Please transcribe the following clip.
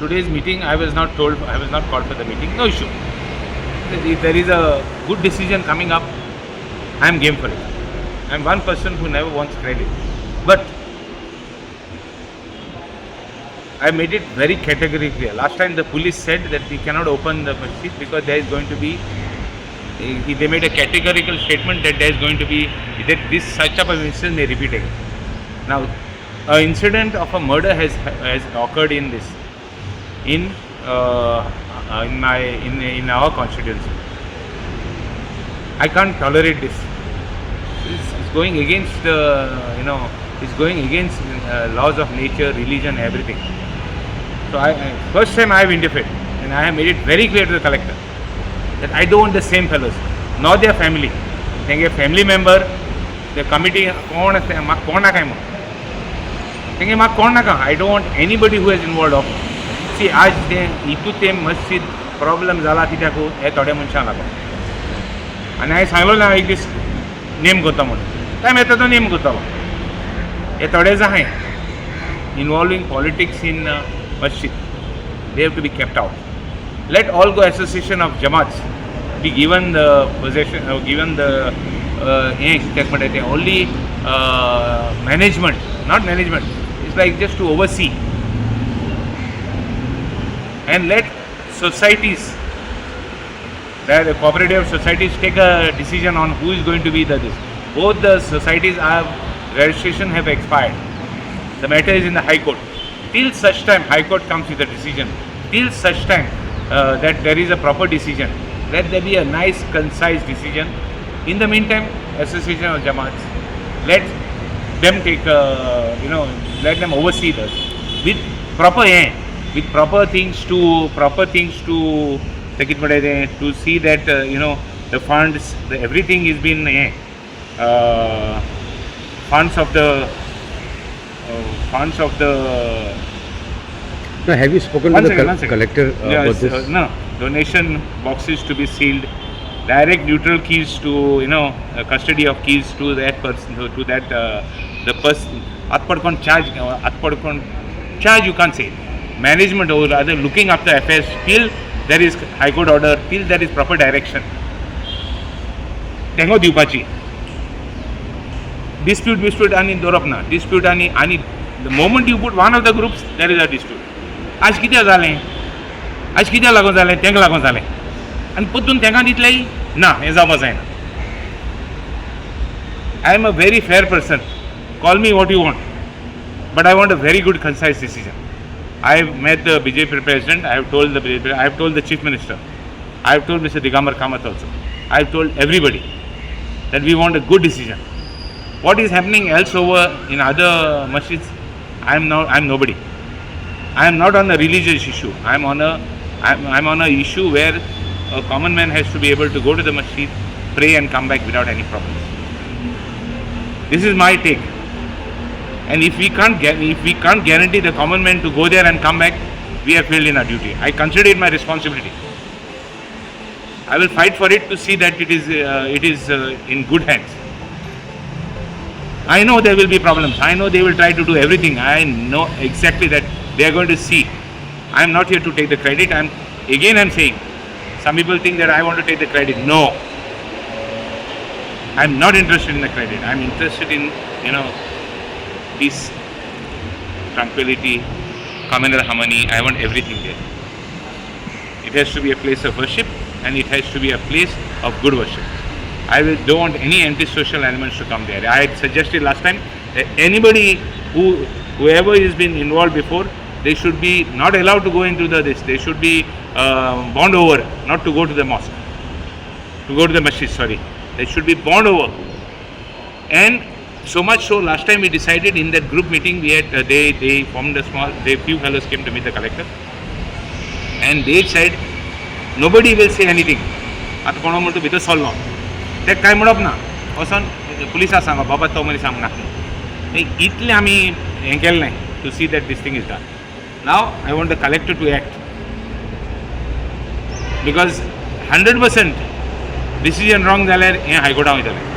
today's meeting, I was not called for the meeting. No issue. If there is a good decision coming up, I am game for it. I am one person who never wants credit. But I made it very categorically. Last time the police said that we cannot open the masjid because there is going to be, they made a categorical statement that there is going to be, that this such of an incident may repeat again. Now, an incident of a murder has occurred in this, in our constituency. I can't tolerate this. It's going against it's going against laws of nature, religion, everything. So first time I have interfered, and I have made it very clear to the collector that I don't want the same fellows, nor their family. They family member, the committee, I don't want anybody who is involved of. See, आज इतुते मस्जिद problem जाला कित्याक हे थोड्या मनशांक लागून. आनी हांवें सांगलो ना एक दीस नेम करता म्हणून. टायम येता तो नेम करतलो. हे थोडे जे आहाय involving politics in masjid, they have to be kept out. Let all go association of Jamaats be given the possession, given the only management, not management. It's like just to oversee. And let societies, the cooperative societies, take a decision on who is going to be this. Both the societies registration have expired. The matter is in the High Court. Till such time High Court comes with a decision, till such time that there is a proper decision, let there be a nice, concise decision. In the meantime, Association of Jamaats, let them take, let them oversee this with proper things to take it to see that the funds, everything is been funds of the. Now, have you spoken to the collector about this? No, donation boxes to be sealed, direct neutral keys to custody of keys to that person, to that the person. Atpadkon charge you can't say. Management or rather looking after affairs till there is High Court order, till there is proper direction. Tengo diupachi. Dispute ani dorapna. Dispute ani the moment you put one of the groups, there is a dispute. आज कित्या जालें? आज कित्या लागून जालें? तेंका लागून जालें. आनी परतून तेंका दितलें ना, हें जावपा जायना. I am a very fair person. Call me what you want, but I want a very good, concise decision. I have met the BJP president. I have told the chief minister. I have told Mr. Digambar Kamath also. I have told everybody that we want a good decision. What is happening else over in other masjids? I am nobody. I am not on a religious issue. I am on a issue where a common man has to be able to go to the masjid, pray and come back without any problems. This is my take. And if we can't guarantee the common man to go there and come back, we have failed in our duty. I consider it my responsibility. I will fight for it to see that it is in good hands. I know there will be problems. I know they will try to do everything. I know exactly that they are going to see. I am not here to take the credit. I am saying, some people think that I want to take the credit. No. I am not interested in the credit. I am interested in, peace, tranquility, common harmony. I want everything there. It has to be a place of worship, and it has to be a place of good worship. I don't want any antisocial elements to come there. I had suggested last time that anybody whoever has been involved before, they should be not allowed to go into this. They should be bond over, not to go to the mosque, to go to the masjid. Sorry, they should be bond over. And so much so, last time we decided in that group meeting, we had they formed a small. Few fellows came to meet the collector, and they said nobody will say anything. At kono म्हणतो भितर सरलो. ते काय म्हणप ना. वचोन पुलिसाक सांगप बाबा तो मनीस सांग नाका. इतले आमी हें केलें नाय to see that this thing is done. Now I want the collector to act, because 100% decision wrong जाल्यार हें हायकोर्टान वयतलें.